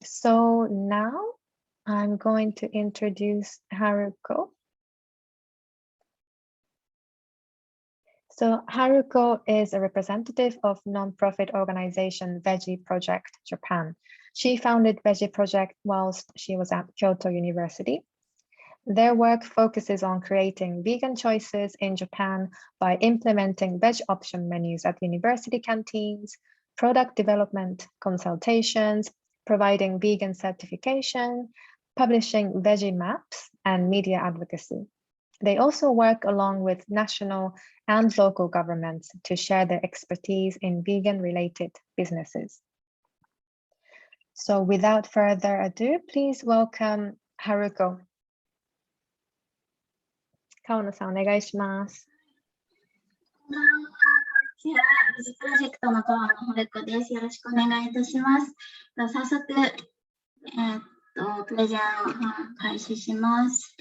So now I'm going to introduce Haruko. So Haruko is a representative of nonprofit organization Veggie Project Japan. She founded Veggie Project whilst she was at Kyoto University. Their work focuses on creating vegan choices in Japan by implementing veg option menus at university canteens, product development consultations, providing vegan certification, publishing veggie maps, and media advocacy. They also work along with national and local governments to share their expertise in vegan-related businesses. So without further ado, please welcome Haruko. 川野さん、お願いします。こんにちは。ベジプロジェクトの川野春子です。よろしくお願いいたします。早速、プレゼンを開始します。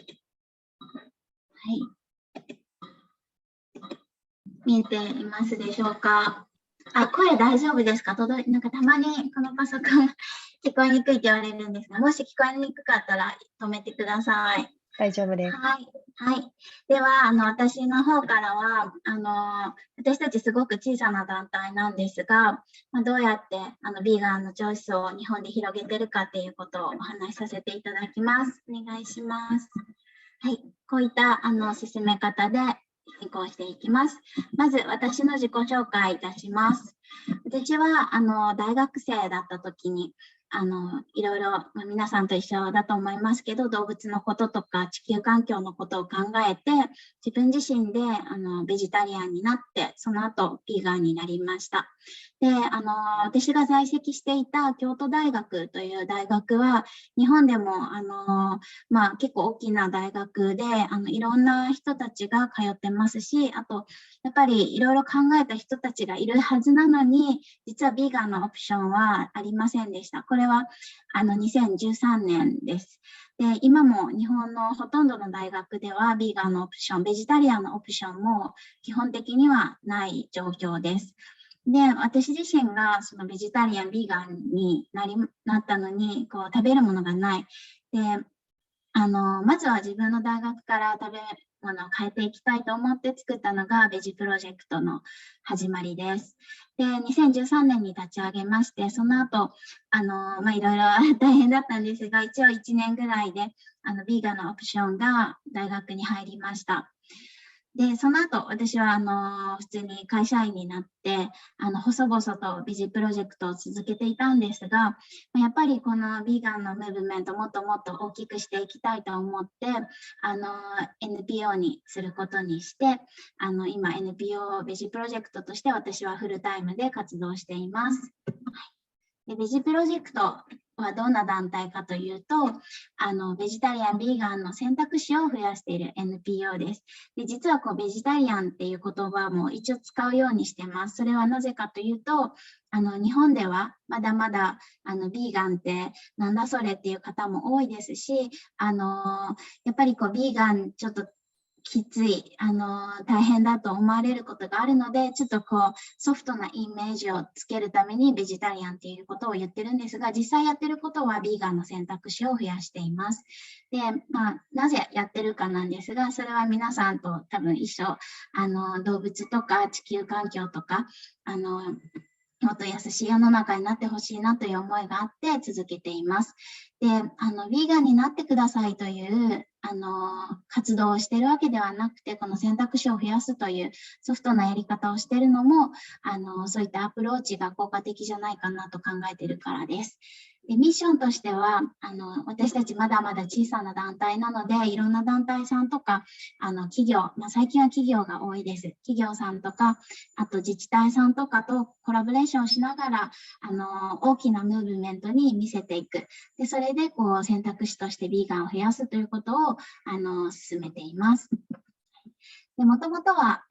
はい。見えていますでしょうか。声大丈夫ですか？なんかたまにこのパソコン聞こえにくいって言われるんですが、もし聞こえにくかったら止めてください。大丈夫です。はい。はい。では、私の方からは、私たちすごく小さな団体なんですが、どうやってビーガンのチョイスを日本で広げてるかっていうことをお話しさせていただきます。お願いします。はい。こういった進め方で進行していきます。まず、私の自己紹介いたします。私は大学生だった時に、いろいろ、皆さんと一緒だと思いますけど、動物のこととか地球環境のことを考えて、自分自身でベジタリアンになって、その後ビーガンになりました。で、私が在籍していた京都大学という大学は、日本でも結構大きな大学でいろんな人たちが通ってますし、あとやっぱりいろいろ考えた人たちがいるはずなのに、実はビーガンのオプションはありませんでした。これは2013年です。で、今も日本のほとんどの大学ではビーガンのオプション、ベジタリアンのオプションも基本的にはない状況です。で、私自身がそのベジタリアン、ビーガンになったのに、食べるものがない。で、まずは自分の大学から食べ物を変えていきたいと思って作ったのがベジプロジェクトの始まりです。で、2013年に立ち上げまして、その後、いろいろ大変だったんですが、一応1年ぐらいで、ビーガンのオプションが大学に入りました。で、その後、私は普通に会社員になって、細々とベジプロジェクトを続けていたんですが、やっぱりこのビーガンのムーブメントもっともっと大きくしていきたいと思って、NPO にすることにして、今 NPO ベジプロジェクトとして私はフルタイムで活動しています。で、ベジプロジェクトはどんな団体かというと、ベジタリアン、ビーガンの選択肢を増やしている NPO です。で、実はベジタリアンっていう言葉も一応使うようにしてます。それはなぜかというと、日本ではまだまだビーガンってなんだそれっていう方も多いですし、やっぱりビーガンちょっときつい、大変だと思われることがあるので、ちょっとソフトなイメージをつけるためにベジタリアンっていうことを言ってるんですが、実際やってることはビーガンの選択肢を増やしています。で、なぜやってるかなんですが、それは皆さんと多分一緒、動物とか地球環境とか、もっと優しい世の中になってほしいなという思いがあって続けています。で、ヴィーガンになってくださいという活動をしているわけではなくて、この選択肢を増やすというソフトなやり方をしているのも、そういったアプローチが効果的じゃないかなと考えているからです。で、ミッションとしては、私たちまだまだ小さな団体なので、いろんな団体さんとか、企業、最近は企業が多いです。企業さんとか、あと自治体さんとかとコラボレーションしながら、大きなムーブメントに見せていく。で、それで選択肢としてビーガンを増やすということを進めています。で、もともとは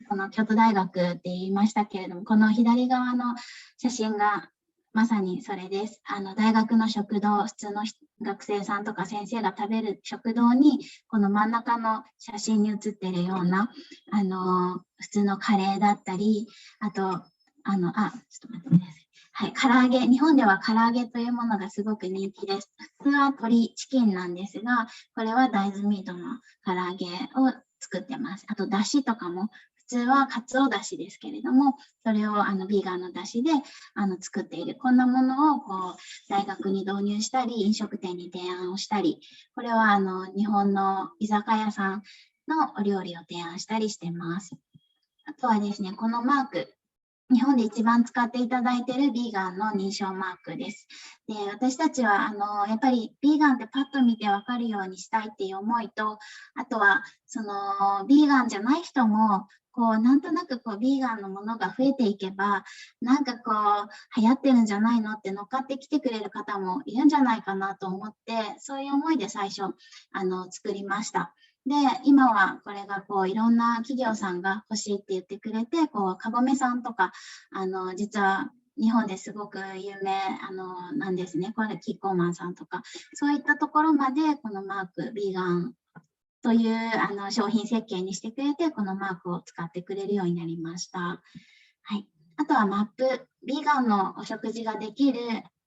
この京都大学って言いましたけれども、この左側の写真がまさにそれです。大学の食堂、普通の学生さんとか先生が食べる食堂に、この真ん中の写真に写っているような普通のカレーだったり、あとちょっと待ってください。はい、唐揚げ、日本では唐揚げというものがすごく人気です。普通は鶏、チキンなんですが、これは大豆ミートの唐揚げを作ってます。あと、だしとかも、普通はかつおだしですけれども、それをビーガンのだしで作っている。こんなものを大学に導入したり、飲食店に提案をしたり、これは日本の居酒屋さんのお料理を提案したりしてます。あとはですね、このマーク、日本で一番使っていただいているビーガンの認証マークです。で、私たちはやっぱりビーガンってパッと見て分かるようにしたいっていう思いと、あとはビーガンじゃない人もなんとなくビーガンのものが増えていけば、なんか流行ってるんじゃないのって乗っかってきてくれる方もいるんじゃないかなと思って、そういう思いで最初作りました。で、今はこれがいろんな企業さんが欲しいって言ってくれて、カゴメさんとか、実は日本ですごく有名なんですね。これ、キッコーマンさんとか、そういったところまでこのマーク、ビーガンという商品設計にしてくれて、このマークを使ってくれるようになりました。はい。あとはマップ、ビーガンのお食事ができる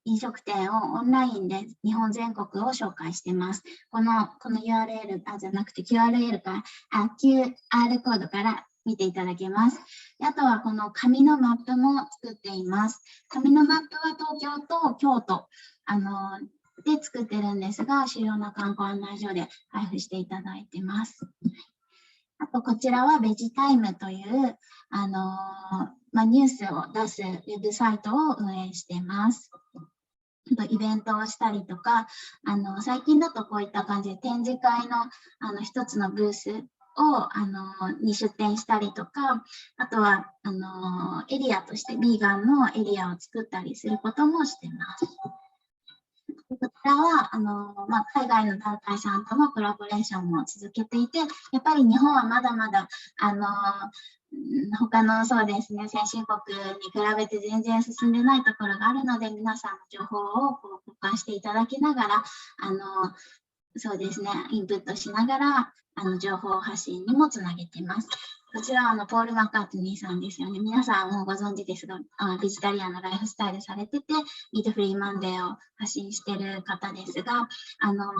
飲食店をオンラインで日本全国を紹介しています。この URL じゃなくて QR コードから見ていただけます。あとはこの紙のマップも作っています。紙のマップは東京と京都で作ってるんですが、主要な観光案内所で配布していただいてます。あと、こちらはベジタイムという、ニュースを出すウェブサイトを運営しています。イベントをしたりとか、最近だとこういった感じで展示会の一つのブースに出展したりとか、あとはエリアとしてビーガンのエリアを作ったりすることもしています。こちらは海外の団体さんとのコラボレーションも続けていて、やっぱり日本はまだまだ他のそうですね、先進国に比べて全然進んでないところがあるので、皆さんの情報を交換していただきながら、そうですね、インプットしながら情報発信にもつなげています。こちらはポール・マッカートニーさんですよね。皆さんもご存知ですが、ベジタリアンのライフスタイルされてて、ミートフリーマンデーを発信している方ですが、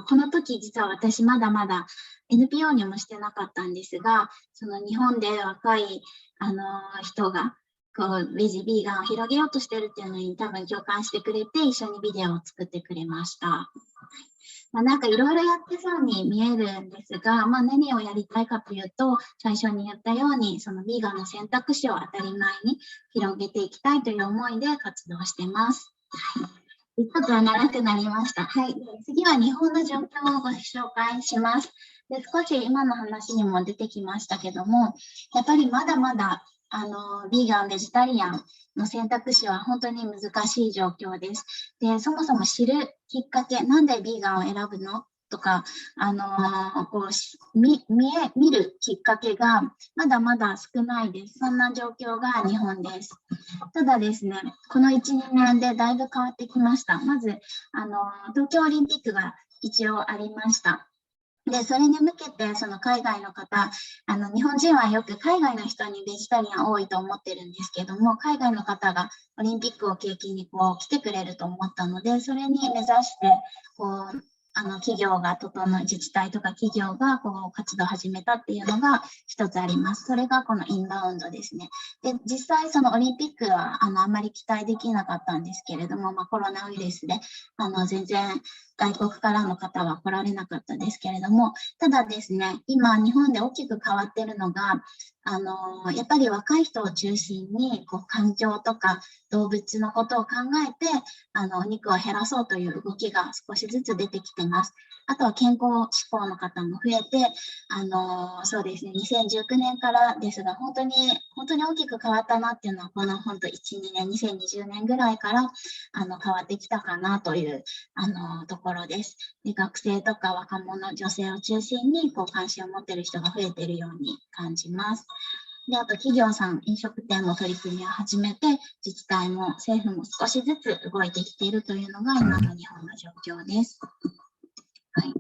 この時実は私まだまだ NPO にもしてなかったんですが、その日本で若い人がベジ・ビーガンを広げようとしてるっていうのに多分共感してくれて、一緒にビデオを作ってくれました。なんかいろいろやってそうに見えるんですが、何をやりたいかというと、最初に言ったように、そのビーガンの選択肢を当たり前に広げていきたいという思いで活動しています。はい、ちょっと長くなりました。はい、次は日本の状況をご紹介します。で、少し今の話にも出てきましたけども、やっぱりまだまだビーガン、ベジタリアンの選択肢は本当に難しい状況です。で、そもそも知るきっかけ、なんでビーガンを選ぶのとか、見るきっかけがまだまだ少ないです。そんな状況が日本です。ただですね、この1、2年でだいぶ変わってきました。まず、東京オリンピックが一応ありました。で、それに向けて、その海外の方、日本人はよく海外の人にベジタリアン多いと思ってるんですけども、海外の方がオリンピックを契機に来てくれると思ったので、それに目指して、企業が自治体とか企業が活動を始めたっていうのが一つあります。それがこのインバウンドですね。で、実際そのオリンピックはあんまり期待できなかったんですけれども、コロナウイルスで全然外国からの方は来られなかったですけれども、ただですね、今日本で大きく変わっているのが、やっぱり若い人を中心に環境とか動物のことを考えてお肉を減らそうという動きが少しずつ出てきています。あとは健康志向の方も増えて、そうですね、2019年からですが、本当に大きく変わったなっていうのは、この本当1、2年、2020年ぐらいから変わってきたかなというところです。で、学生とか若者、女性を中心に関心を持っている人が増えているように感じます。で、あと企業さん、飲食店も取り組みを始めて、自治体も政府も少しずつ動いてきているというのが今の日本の状況です。はい。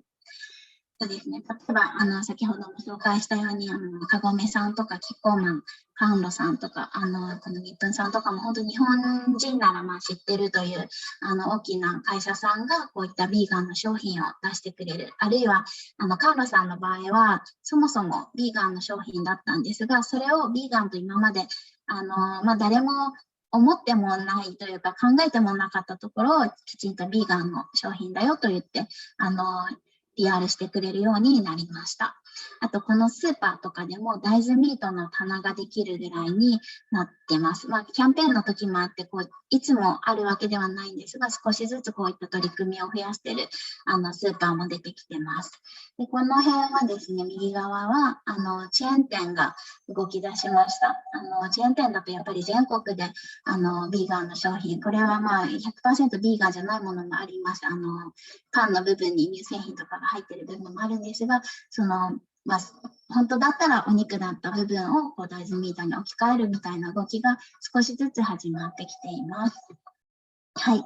そうですね。例えば、先ほども紹介したように、カゴメさんとか、キッコーマン、カウンロさんとか、このニップンさんとかも、本当に日本人ならまあ知ってるという、大きな会社さんが、こういったビーガンの商品を出してくれる。あるいは、カウンロさんの場合は、そもそもビーガンの商品だったんですが、それをビーガンと今まで、まあ、誰も思ってもないというか、考えてもなかったところを、きちんとビーガンの商品だよと言って、PR してくれるようになりました。あと、このスーパーとかでも大豆ミートの棚ができるぐらいになってます。まあ、キャンペーンの時もあって、いつもあるわけではないんですが、少しずつこういった取り組みを増やしているスーパーも出てきてます。で、この辺はですね、右側はチェーン店が動き出しました。チェーン店だとやっぱり全国でビーガンの商品、これはまあ 100% ビーガンじゃないものもあります。パンの部分に乳製品とかが入っている部分もあるんですが、まあ、本当だったらお肉だった部分を大豆ミートに置き換えるみたいな動きが少しずつ始まってきています。はい。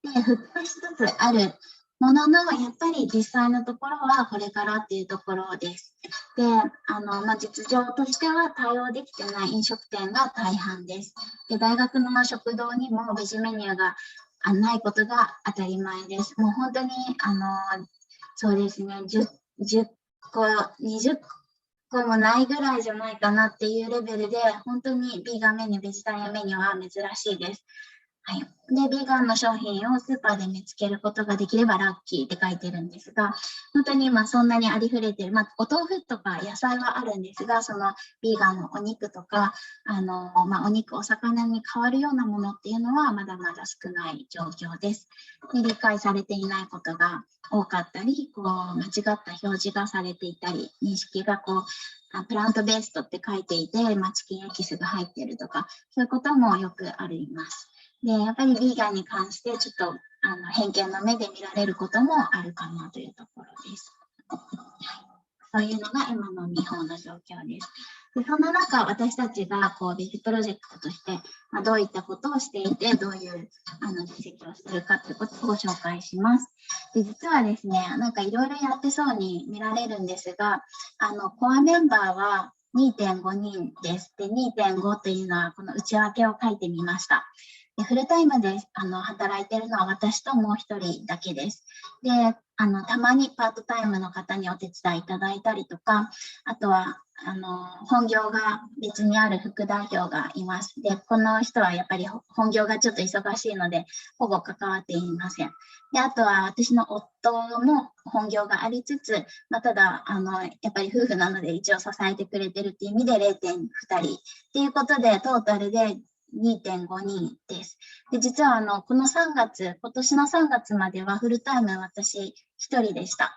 で、復活しつつあるものの、やっぱり実際のところはこれからっていうところです。で、まあ、実情としては対応できてない飲食店が大半です。で、大学の食堂にもベジメニューがないことが当たり前です。もう本当に、そうですね、10個、20個もないぐらいじゃないかなっていうレベルで、本当にビーガンメニュー、ベジタリアンメニューは珍しいです。はい。で、ビーガンの商品をスーパーで見つけることができればラッキーって書いてるんですが、本当にそんなにありふれてる、お豆腐とか野菜はあるんですが、そのビーガンのお肉とか、お肉、お魚に変わるようなものっていうのはまだまだ少ない状況です。で、理解されていないことが多かったり、間違った表示がされていたり、認識がプラントベーストって書いていて、チキンエキスが入っているとか、そういうこともよくあります。で、やっぱりビーガンに関してちょっと偏見の目で見られることもあるかなというところです。そういうのが今の日本の状況です。で、そんな中、私たちがベジプロジェクトとして、どういったことをしていて、どういう実績をしているかということをご紹介します。で、実はですね、なんかいろいろやってそうに見られるんですが、コアメンバーは2.5人です。で、2.5というのはこの内訳を書いてみました。で、フルタイムで働いているのは私ともう一人だけです。で、たまにパートタイムの方にお手伝いいただいたりとか、あとは本業が別にある副代表がいます。で、この人はやっぱり本業がちょっと忙しいので、ほぼ関わっていません。で、あとは私の夫も本業がありつつ、ただやっぱり夫婦なので一応支えてくれてるっていう意味で 0.2 人っていうことで、トータルで2.5人です。で、実はこの3月、今年の3月まではフルタイム私一人でした。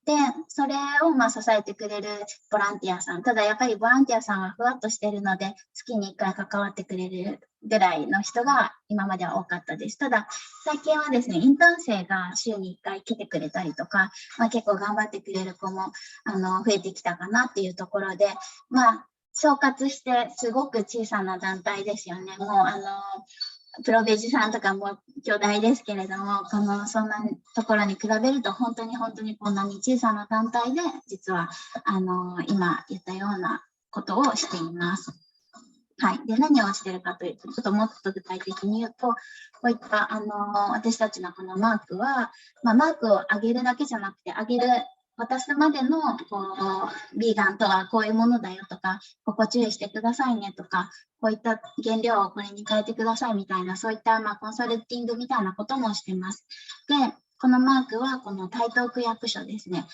で、それを支えてくれるボランティアさん。ただやっぱりボランティアさんはふわっとしているので、月に1回関わってくれるぐらいの人が今までは多かったです。ただ、最近はですね、インターン生が週に1回来てくれたりとか、結構頑張ってくれる子も増えてきたかなっていうところで、総括してすごく小さな団体ですよね。もうプロベジさんとかも巨大ですけれども、そんなところに比べると本当にこんなに小さな団体で実は今言ったようなことをしています。はい。で、何をしているかというと、ちょっともっと具体的に言うと、こういった私たちのこのマークは、マークを上げるだけじゃなくて、渡すまでのビーガンとはこういうものだよとか、ここ注意してくださいねとか、こういった原料をこれに変えてくださいみたいな、そういったコンサルティングみたいなこともしてます。で、このマークはこの台東区役所ですね。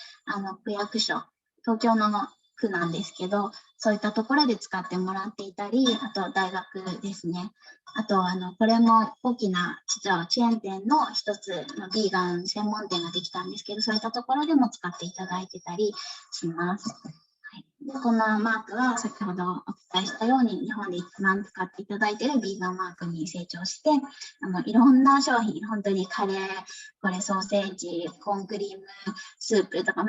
区役所、東京の区なんですけど、そういったところで使ってもらっていたり、あと大学ですね。あとこれも大きな実はチェーン店の一つのビーガン専門店ができたんですけど、そういったところでも使っていただいてたりします。はい、でこのマークは先ほどお伝えしたように日本で一番使っていただいているビーガンマークに成長して、いろんな商品、本当にカレー、これソーセージ、コーンクリーム、スープとか、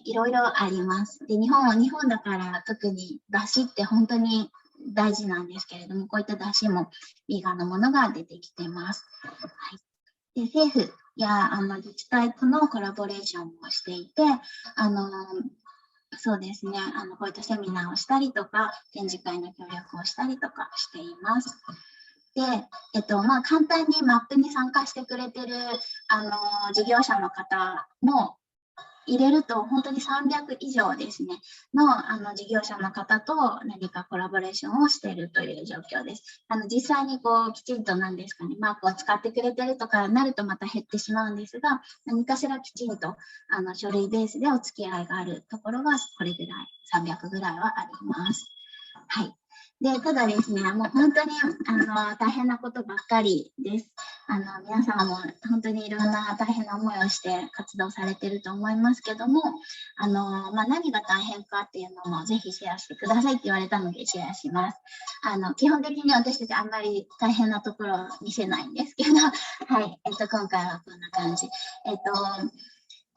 いろいろあります。で、日本だから特にだしって本当に大事なんですけれども、こういっただしもビーガンのものが出てきてます。はい。で政府や自治体とのコラボレーションをしていて、そうですね、こういったセミナーをしたりとか、展示会の協力をしたりとかしています。で、簡単にマップに参加してくれてる事業者の方も入れると本当に300以上ですねの事業者の方と何かコラボレーションをしているという状況です。実際にきちんと何ですかね、マークを使ってくれてるとかなるとまた減ってしまうんですが、何かしらきちんと書類ベースでお付き合いがあるところがこれぐらい、300ぐらいはあります。はい。で、ただですね、もう本当に大変なことばっかりです。皆さんも本当にいろんな大変な思いをして活動されていると思いますけども、何が大変かっていうのもぜひシェアしてくださいって言われたのでシェアします。基本的に私たちあんまり大変なところは見せないんですけど、はい、今回はこんな感じ。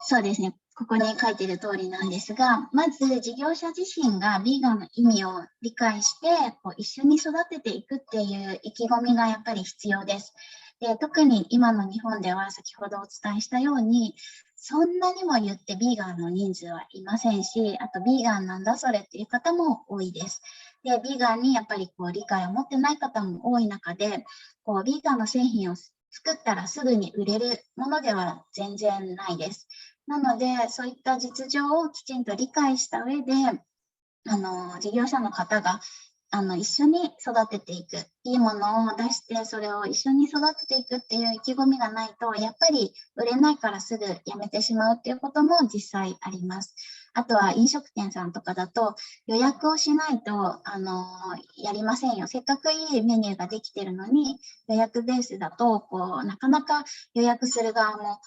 そうですね。ここに書いている通りなんですが、まず事業者自身がヴィーガンの意味を理解して一緒に育てていくっていう意気込みがやっぱり必要です。で、特に今の日本では先ほどお伝えしたように、そんなにも言ってヴィーガンの人数はいませんし、あとヴィーガンなんだそれっていう方も多いです。で、ヴィーガンにやっぱり理解を持ってない方も多い中で、ヴィーガンの製品を作ったらすぐに売れるものでは全然ないです。なので、そういった実情をきちんと理解した上で、事業者の方が一緒に育てていく、いいものを出してそれを一緒に育てていくっていう意気込みがないと、やっぱり売れないからすぐやめてしまうっていうことも実際あります。あとは飲食店さんとかだと予約をしないとやりませんよ。せっかくいいメニューができてるのに予約ベースだとなかなか予約する側も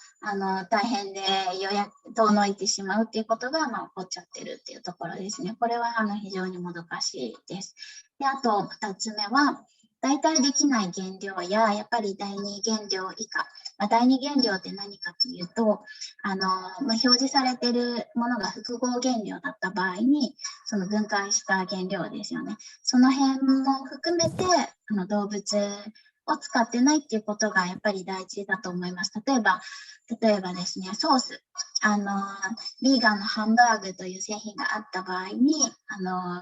大変で予約遠のいてしまうっていうことが起こっちゃってるっていうところですね。これは非常にもどかしいです。で、あと2つ目は代替できない原料ややっぱり第二原料以下、第二原料って何かというと表示されているものが複合原料だった場合にその分解した原料ですよね。その辺も含めて動物を使ってないっていうことがやっぱり大事だと思います。例えばですね、ソース。ヴィーガンのハンバーグという製品があった場合に、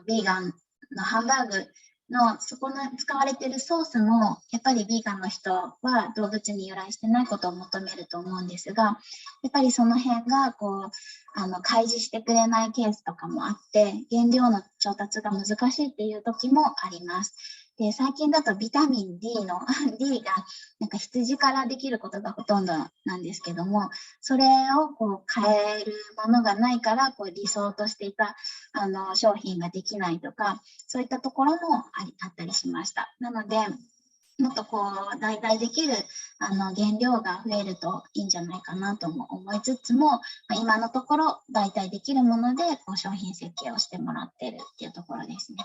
ヴィーガンのハンバーグのそこの使われているソースもやっぱりヴィーガンの人は動物に由来してないことを求めると思うんですが、やっぱりその辺が開示してくれないケースとかもあって原料の調達が難しいっていう時もあります。で、最近だとビタミン D の D がなんか羊からできることがほとんどなんですけども、それを変えるものがないから理想としていた商品ができないとか、そういったところもあったりしました。なのでもっと代替できる原料が増えるといいんじゃないかなとも思いつつも、今のところ代替できるもので商品設計をしてもらっているっていうところですね。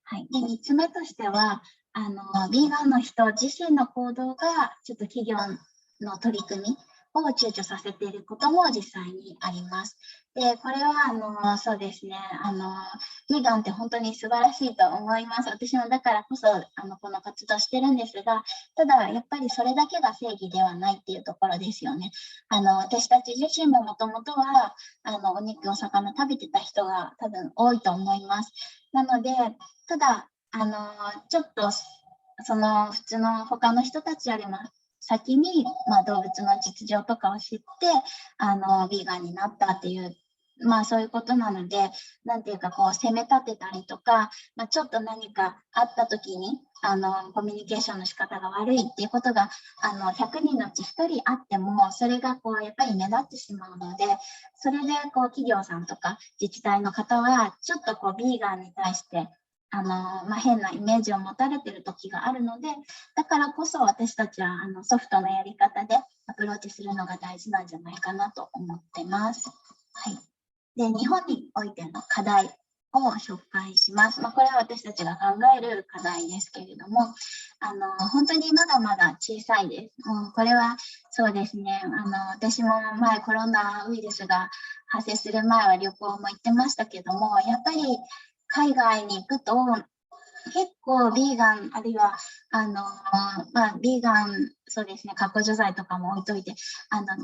はい、で3つ目としてはヴィーガンの人自身の行動がちょっと企業の取り組みを躊躇させていることも実際にあります。で、これはそうですねヴィーガンって本当に素晴らしいと思います。私もだからこそこの活動してるんですが、ただやっぱりそれだけが正義ではないっていうところですよね。私たち自身ももともとはお肉お魚食べてた人が多分多いと思います。なのでただちょっと普通の他の人たちよりも先に、動物の実情とかを知ってヴィーガンになったっていうそういうことなので、なんていうか責め立てたりとか、ちょっと何かあった時にコミュニケーションの仕方が悪いっていうことが100人のうち1人あってもそれがやっぱり目立ってしまうので、それで企業さんとか自治体の方はちょっとヴィーガンに対して変なイメージを持たれている時があるので、だからこそ私たちはソフトなやり方でアプローチするのが大事なんじゃないかなと思ってます。はい。で、日本においての課題を紹介します。これは私たちが考える課題ですけれども、本当にまだまだ小さいです。これはそうですね、私も前コロナウイルスが発生する前は旅行も行ってましたけども、やっぱり海外に行くと結構ビーガン、あるいはビーガン、そうですね、加工除剤とかも置いといて、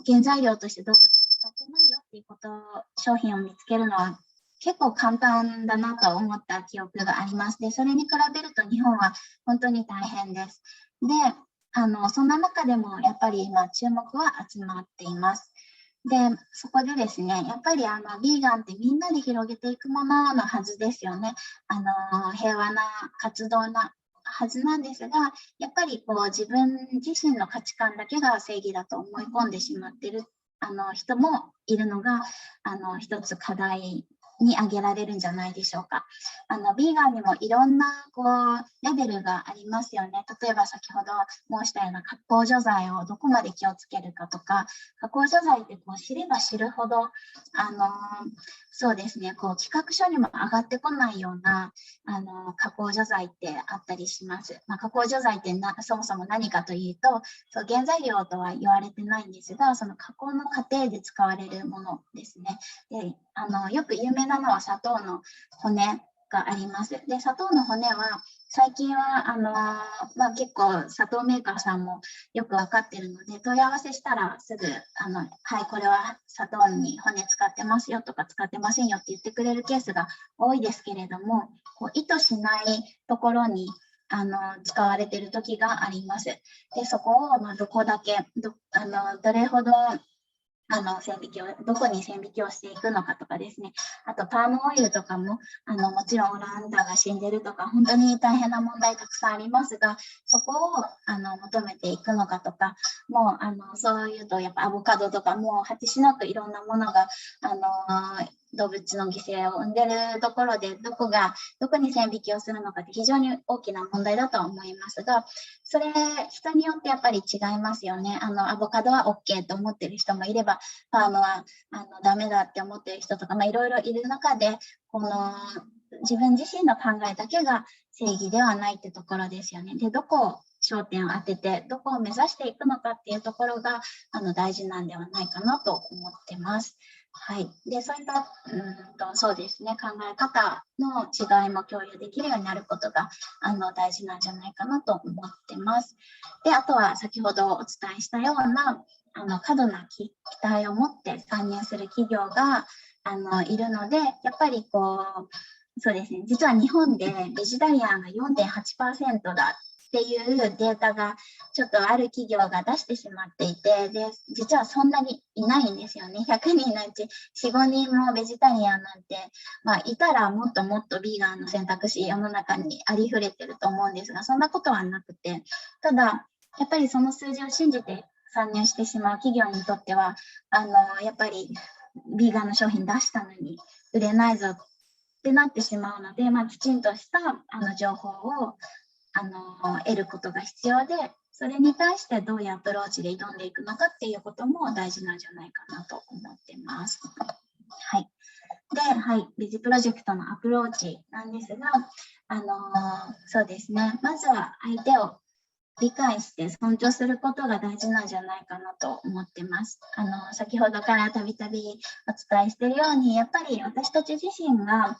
原材料としてどうぞ使ってないよっていうこと、商品を見つけるのは結構簡単だなと思った記憶があります。で、それに比べると日本は本当に大変です。で、そんな中でもやっぱり今注目は集まっています。で、そこでですね、やっぱりビーガンってみんなで広げていくもののはずですよね。平和な活動なはずなんですが、やっぱりこう自分自身の価値観だけが正義だと思い込んでしまっている人もいるのが一つ課題に挙げられるんじゃないでしょうか。ビーガンにもいろんなレベルがありますよね。例えば先ほど申したような加工除剤をどこまで気をつけるかとか、加工除剤って知れば知るほどそうですね、企画書にも上がってこないような加工除剤ってあったりします。加工除剤ってそもそも何かというと、原材料とは言われてないんですが、その加工の過程で使われるものですね。でよく有名なのは砂糖の骨があります。で、砂糖の骨は最近は結構砂糖メーカーさんもよく分かっているので、問い合わせしたらすぐはい、これは砂糖に骨使ってますよとか使ってませんよって言ってくれるケースが多いですけれども、意図しないところに使われている時があります。で、そこをどこだけどれほど線引きをどこに線引きをしていくのかとかですね、あとパームオイルとかももちろんオランダが死んでるとか本当に大変な問題たくさんありますが、そこを求めていくのかとか、もうそういうとやっぱアボカドとかも果てしなくいろんなものが動物の犠牲を生んでるところでどこに線引きをするのかって非常に大きな問題だとは思いますが、それ人によってやっぱり違いますよね。アボカドは OK と思ってる人もいれば、パームはダメだって思ってる人とか、いろいろいる中で、自分自身の考えだけが正義ではないってところですよね。で、どこを焦点を当てて、どこを目指していくのかっていうところが大事なんではないかなと思ってます。はい、でそういったそうですね、考え方の違いも共有できるようになることが大事なんじゃないかなと思ってます。で、あとは先ほどお伝えしたような過度な期待を持って参入する企業がいるので、やっぱりそうですね、実は日本でベジタリアンが 4.8% だっていうデータがちょっとある企業が出してしまっていて、で実はそんなにいないんですよね。100人のうち 4,5 人もベジタリアンなんて、いたらもっともっとビーガンの選択肢世の中にありふれてると思うんですが、そんなことはなくて、ただやっぱりその数字を信じて参入してしまう企業にとってはやっぱりビーガンの商品出したのに売れないぞってなってしまうので、きちんとした情報を得ることが必要で、それに対してどういうアプローチで挑んでいくのかっていうことも大事なんじゃないかなと思ってます。はい。で、はい、ベジプロジェクトのアプローチなんですが、そうですね、まずは相手を理解して尊重することが大事なんじゃないかなと思ってます。先ほどからたびたびお伝えしているように、やっぱり私たち自身が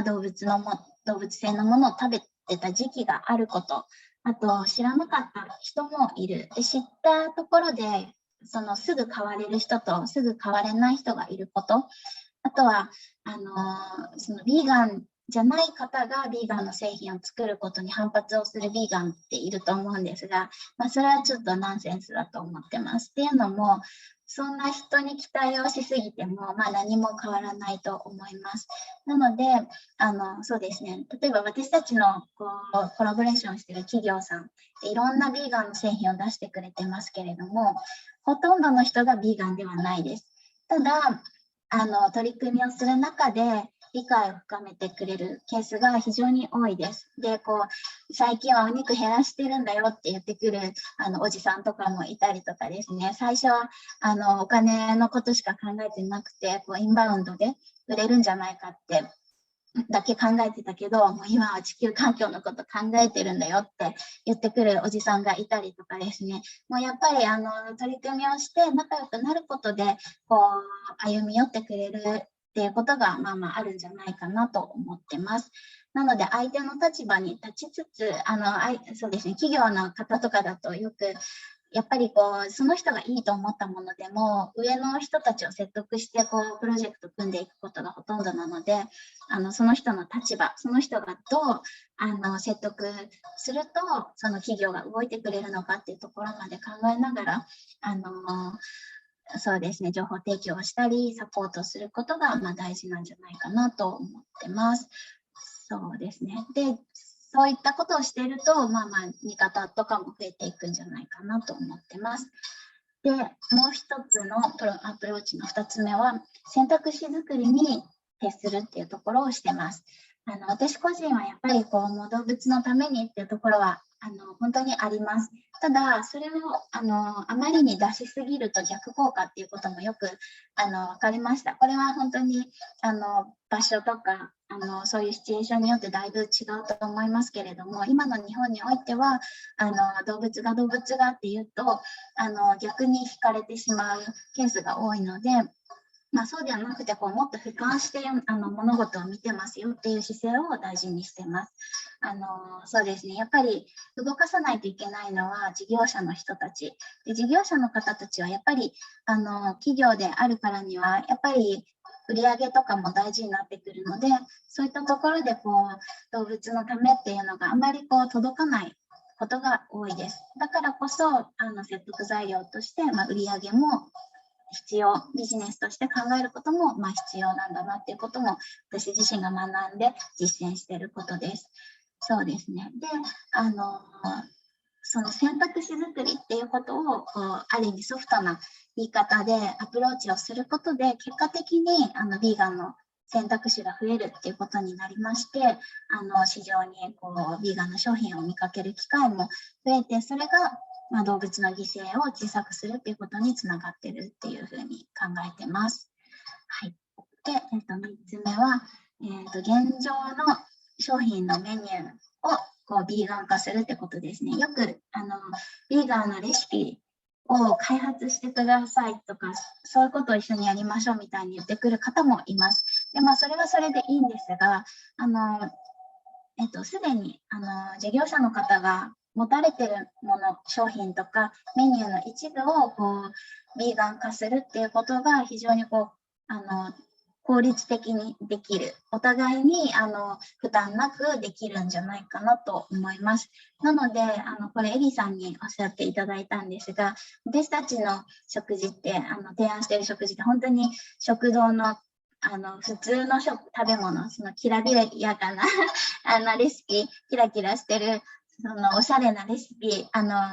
動物性のものを食べてた時期があること、あと知らなかった人もいる。で、知ったところですぐ変われる人とすぐ変われない人がいること、あとはそのビーガンじゃない方がビーガンの製品を作ることに反発をするビーガンっていると思うんですが、それはちょっとナンセンスだと思ってます。っていうのも、そんな人に期待をしすぎても、何も変わらないと思います。なので、そうですね、例えば私たちのコラボレーションしている企業さんいろんなビーガンの製品を出してくれてますけれども、ほとんどの人がビーガンではないです。ただ、取り組みをする中で理解を深めてくれるケースが非常に多いです。で、最近はお肉減らしてるんだよって言ってくるおじさんとかもいたりとかですね、最初はお金のことしか考えてなくて、インバウンドで売れるんじゃないかってだけ考えてたけど、もう今は地球環境のこと考えてるんだよって言ってくるおじさんがいたりとかですね、もうやっぱり取り組みをして仲良くなることで歩み寄ってくれるっていうことがあるんじゃないかなと思ってます。なので相手の立場に立ちつつ、そうですね、企業の方とかだとよくやっぱりその人がいいと思ったものでも上の人たちを説得してプロジェクト組んでいくことがほとんどなので、その人の立場、その人がどう説得するとその企業が動いてくれるのかっていうところまで考えながらそうですね、情報提供をしたりサポートすることが大事なんじゃないかなと思ってます。そうですね。で、そういったことをしていると、見方とかも増えていくんじゃないかなと思ってます。で、もう一つのアプローチの2つ目は、選択肢作りに徹するっていうところをしてます。私個人はやっぱりもう動物のためにっていうところは本当にあります。ただ、それをあまりに出しすぎると逆効果っていうこともよく分かりました。これは本当に場所とかそういうシチュエーションによってだいぶ違うと思いますけれども、今の日本においては動物がっていうと逆に惹かれてしまうケースが多いので、そうではなくてもっと俯瞰して物事を見てますよっていう姿勢を大事にしてます。そうですね、やっぱり動かさないといけないのは事業者の人たちで、事業者の方たちはやっぱり企業であるからにはやっぱり売り上げとかも大事になってくるので、そういったところで動物のためっていうのがあまり届かないことが多いです。だからこそ説得材料として、売り上げも必要、ビジネスとして考えることも必要なんだなっていうことも私自身が学んで実践していることです。そうですね。で、その選択肢作りっていうことをある意味ソフトな言い方でアプローチをすることで結果的にビーガンの選択肢が増えるっていうことになりまして、市場にビーガンの商品を見かける機会も増えて、それが動物の犠牲を小さくするっていうことにつながってるっていうふうに考えてます。はい。で、3つ目は、現状の商品のメニューをビーガン化するってことですね。よくビーガンのレシピを開発してくださいとか、そういうことを一緒にやりましょうみたいに言ってくる方もいます。で、それはそれでいいんですが、すでに事業者の方が持たれているもの、商品とかメニューの一部をビーガン化するっていうことが非常に効率的にできる、お互いに負担なくできるんじゃないかなと思います。なのでこれエリさんにおっしゃっていただいたんですが、私たちの食事って提案している食事って本当に食堂の普通の食べ物、そのきらびやかなレシピ、キラキラしてるそのおしゃれなレシピ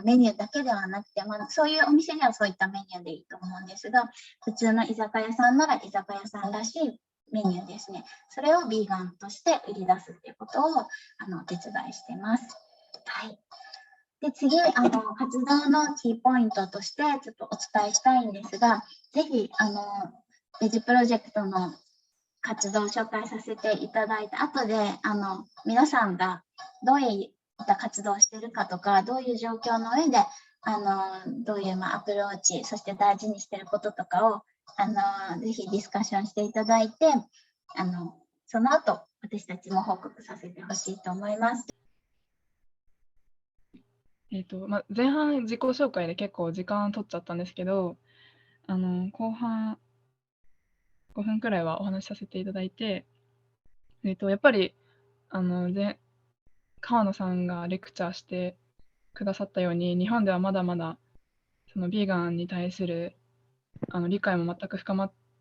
メニューだけではなくて、そういうお店にはそういったメニューでいいと思うんですが、普通の居酒屋さんなら居酒屋さんらしいメニューですね。それをビーガンとして売り出すっていうことをお手伝いしてます。はい。で、次、活動のキーポイントとしてちょっとお伝えしたいんですが、ぜひベジプロジェクトの活動を紹介させていただいた後で皆さんがどういった活動をしているかとか、どういう状況の上でどういうアプローチ、そして大事にしていることとかをぜひディスカッションしていただいてその後私たちも報告させてほしいと思います。前半自己紹介で結構時間取っちゃったんですけど、後半5分くらいはお話しさせていただいて、やっぱり川野さんがレクチャーしてくださったように、日本ではまだまだそのビーガンに対する理解も全く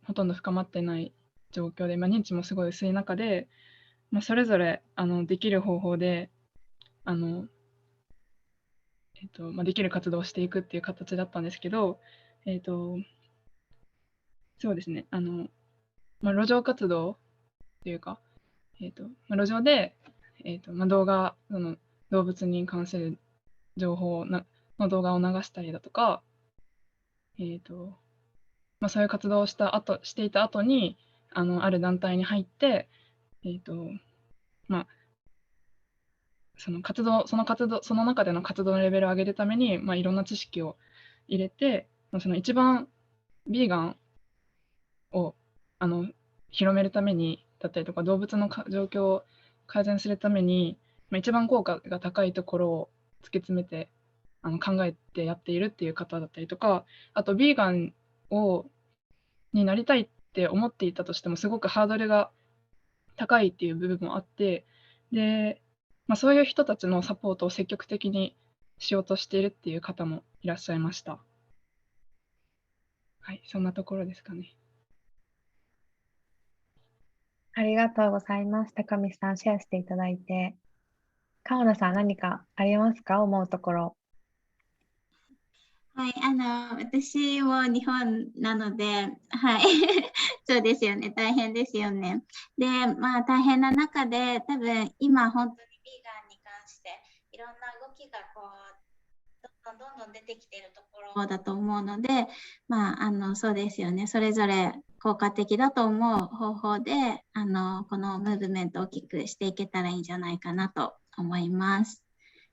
ほとんど深まってない状況で、認知もすごい薄い中で、それぞれできる方法でできる活動をしていくっていう形だったんですけど、そうですね、路上活動っていうか、路上で、動画、動物に関する情報の動画を流したりだとか、そういう活動をしていた後に、ある団体に入って、その中での活動のレベルを上げるために、いろんな知識を入れて、その一番ビーガンを広めるためにだったりとか、動物の状況を改善するために、一番効果が高いところを突き詰めて考えてやっているっていう方だったりとか、あとビーガンになりたいって思っていたとしてもすごくハードルが高いっていう部分もあって、で、そういう人たちのサポートを積極的にしようとしているっていう方もいらっしゃいました。はい、そんなところですかね。ありがとうございます。高見さん、シェアしていただいて。川野さん、何かありますか？思うところ。はい、私も日本なので、はい、そうですよね、大変ですよね。で、大変な中で、多分今本当にビーガンに関していろんな動きがどんどん出てきているところだと思うので、そうですよね、それぞれ効果的だと思う方法で、このムーブメントを大きくしていけたらいいんじゃないかなと思います。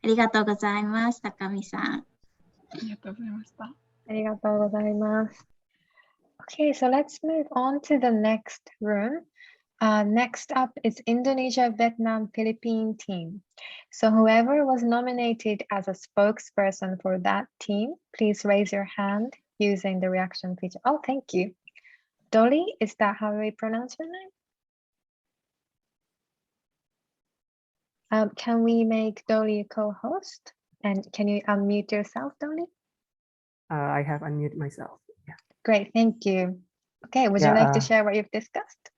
ありがとうございます、高見さん。ありがとうございました。ありがとうございます。Okay, so let's move on to the next room. Next up is Indonesia, Vietnam, Philippine team. So whoever was nominated as a spokesperson for that team, please raise your hand using the reaction feature. Oh, thank you. Dolly, is that how we pronounce your name? Can we make Dolly a co-host? And can you unmute yourself, Dolly? I have unmuted myself. Yeah. Great, thank you. Okay, would you like to share what you've discussed?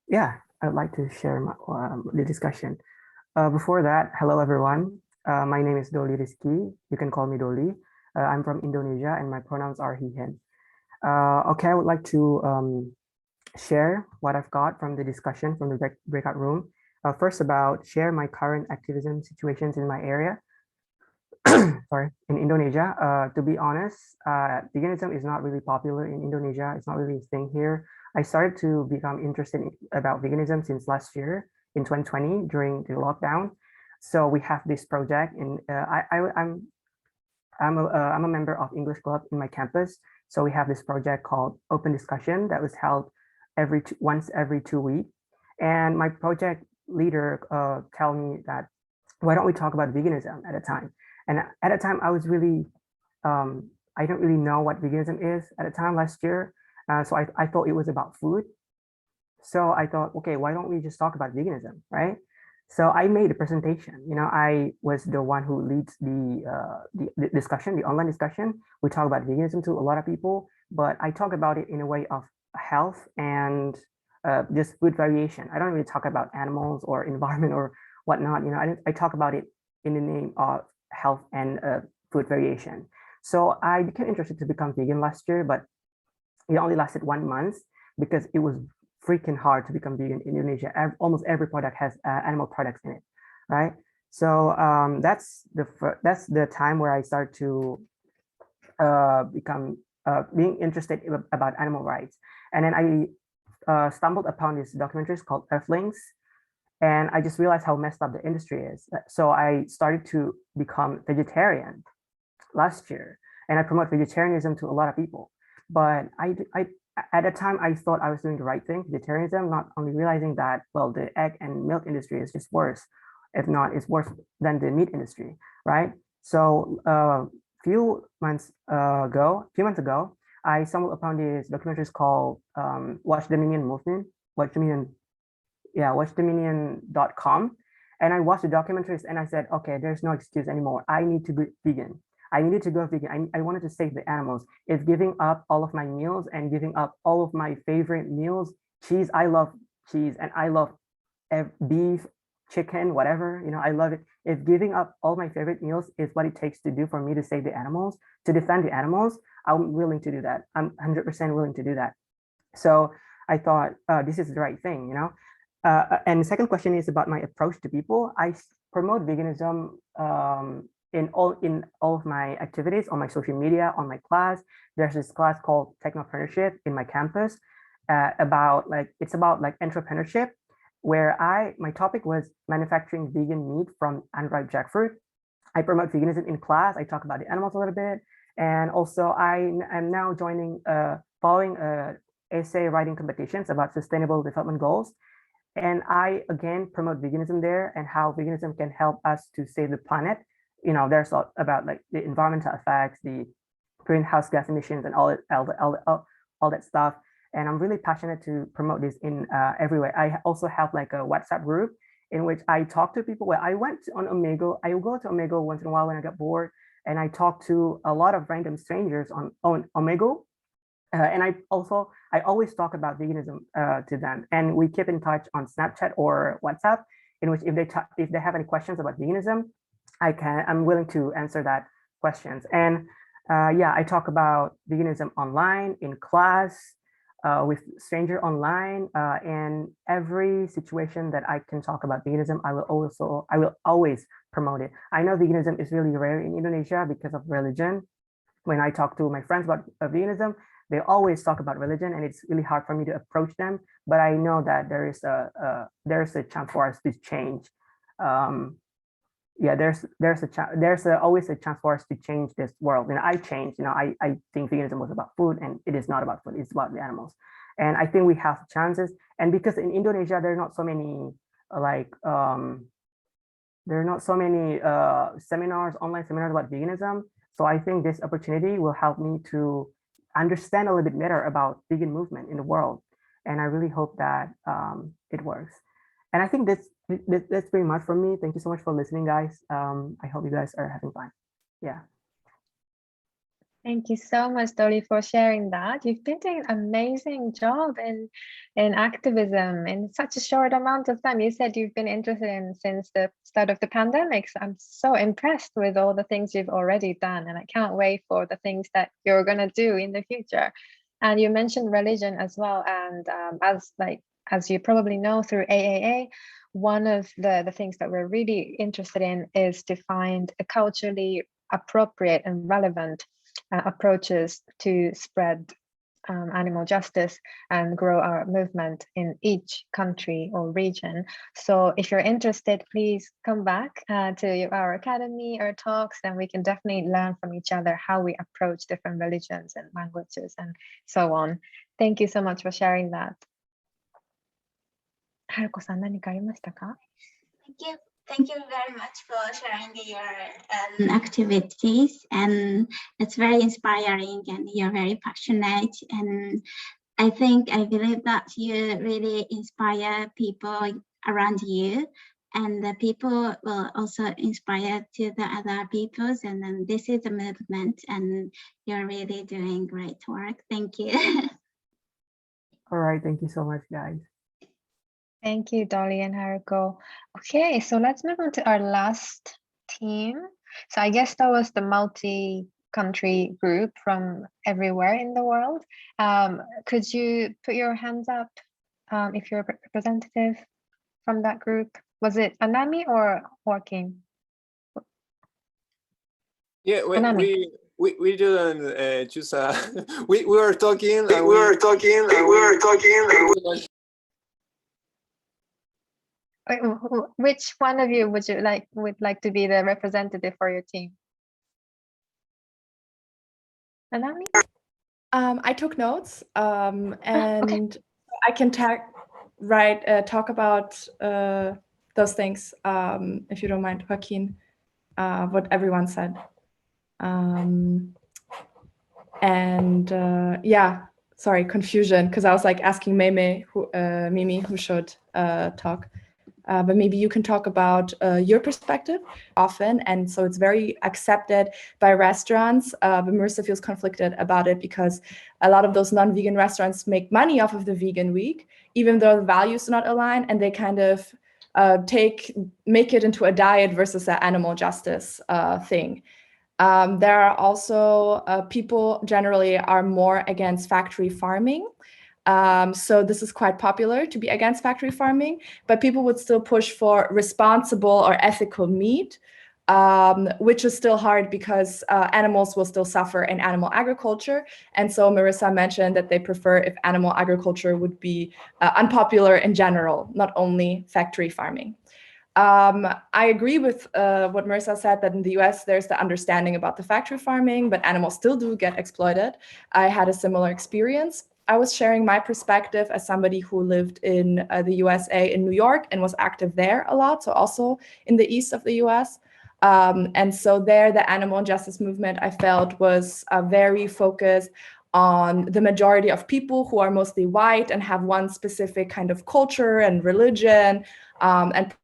Yeah, I'd like to share the discussion. Before that, hello everyone. My name is Dolly Rizky. You can call me Dolly. I'm from Indonesia and my pronouns are he, him. Okay, I would like to share what I've got from the discussion from the breakout room. First about share my current activism situations in my area. Sorry, in Indonesia. To be honest, veganism is not really popular in Indonesia. It's not really a thing here. I started to become interested about veganism since last year in 2020 during the lockdown. So we have this project, and I'm a member of English Club in my campus. So we have this project called Open Discussion that was held once every 2 weeks. And my project leader tell me that why don't we talk about veganism at a time? And at the time, I was really, I don't really know what veganism is at the time last year. So I thought it was about food. So I thought, okay, why don't we just talk about veganism, right? So I made a presentation. I was the one who leads the discussion, the online discussion. We talk about veganism to a lot of people, but I talk about it in a way of health and just food variation. I don't really talk about animals or environment or whatnot. I talk about it in the name of health and food variation. So I became interested to become vegan last year, but it only lasted 1 month because it was freaking hard to become vegan in Indonesia. Almost every product has animal products in it, right? So that's the time where I started to become being interested about animal rights. And then I stumbled upon this documentaries called Earthlings. And I just realized how messed up the industry is. So I started to become vegetarian last year, and I promote vegetarianism to a lot of people. But at the time, I thought I was doing the right thing, vegetarianism, not only realizing that, well, the egg and milk industry is just worse. If not, it's worse than the meat industry, right? So a few months ago, I stumbled upon these documentaries called Watch Dominion Movement, watchdominion.com. And I watched the documentaries and I said, okay, there's no excuse anymore. I need to be vegan. I needed to go vegan. I wanted to save the animals. It's giving up all of my meals and giving up all of my favorite meals. Cheese, I love cheese and I love beef, chicken, whatever, I love it. If giving up all my favorite meals is what it takes to do for me to save the animals, to defend the animals, I'm willing to do that. I'm 100% willing to do that. So I thought this is the right thing, and the second question is about my approach to people. I promote veganism in all of my activities, on my social media, on my class. There's this class called Technopreneurship in my campus it's about entrepreneurship, where my topic was manufacturing vegan meat from unripe jackfruit. I promote veganism in class. I talk about the animals a little bit, and also I am now following a essay writing competitions about sustainable development goals. And I, again, promote veganism there and how veganism can help us to save the planet. There's about like the environmental effects, the greenhouse gas emissions and all that stuff. And I'm really passionate to promote this in every way. I also have like a WhatsApp group in which I talk to people. I went on Omegle. I go to Omegle once in a while when I get bored, and I talk to a lot of random strangers on Omegle. And I always talk about veganism to them, and we keep in touch on Snapchat or WhatsApp, in which if they have any questions about veganism, I'm willing to answer that questions. And yeah, I talk about veganism online, in class, with stranger online, and every situation that I can talk about veganism, I will always promote it. I know veganism is really rare in Indonesia because of religion. When I talk to my friends about veganism, they always talk about religion, and it's really hard for me to approach them. But I know that there's a chance for us to change. Yeah, there's always a chance for us to change this world. I changed. I think veganism was about food, and it is not about food. It's about the animals, and I think we have chances. And because in Indonesia there are not so many online seminars about veganism. So I think this opportunity will help me to understand a little bit better about vegan movement in the world, and I really hope that it works. And I think that's pretty much for me. Thank you so much for listening, guys. I hope you guys are having fun. Yeah. Thank you so much, Dolly, for sharing that. You've been doing an amazing job in activism in such a short amount of time. You said you've been interested in since the start of the pandemic. So I'm so impressed with all the things you've already done, and I can't wait for the things that you're gonna do in the future. And you mentioned religion as well. And as you probably know through AAA, one of the things that we're really interested in is to find a culturally appropriate and relevant approaches to spread animal justice and grow our movement in each country or region. So if you're interested, please come back to our academy or talks, and we can definitely learn from each other how we approach different religions and languages and so on. Thank you so much for sharing that. Haruko-san, 何かありましたか? Thank you very much for sharing your activities, and it's very inspiring, and you're very passionate, and I believe that you really inspire people around you, and the people will also inspire to the other peoples, and then this is a movement, and you're really doing great work. Thank you. All right, thank you so much, guys. Thank you, Dolly and Haruko. Okay, so let's move on to our last team. So I guess that was the multi-country group from everywhere in the world. Could you put your hands up if you're a representative from that group? Was it Anami or Joaquin? Yeah, Anami. we didn't choose a. we were talking. Which one of you would like to be the representative for your team? Anami? I took notes, and okay. I can talk about those things, if you don't mind, Joaquin, what everyone said. Yeah, sorry, confusion, because I was like asking Mimi who should talk. But maybe you can talk about your perspective often. And so it's very accepted by restaurants, but Marissa feels conflicted about it because a lot of those non-vegan restaurants make money off of the vegan week, even though the values are not aligned, and they kind of make it into a diet versus an animal justice thing. There are also people generally are more against factory farming. So this is quite popular to be against factory farming, but people would still push for responsible or ethical meat, which is still hard because animals will still suffer in animal agriculture. And so Marissa mentioned that they prefer if animal agriculture would be unpopular in general, not only factory farming. I agree with what Marissa said, that in the US, there's the understanding about the factory farming, but animals still do get exploited. I had a similar experience. I was sharing my perspective as somebody who lived in the USA in New York and was active there a lot, so also in the east of the US. And so there, the animal justice movement I felt was very focused on the majority of people who are mostly white and have one specific kind of culture and religion, and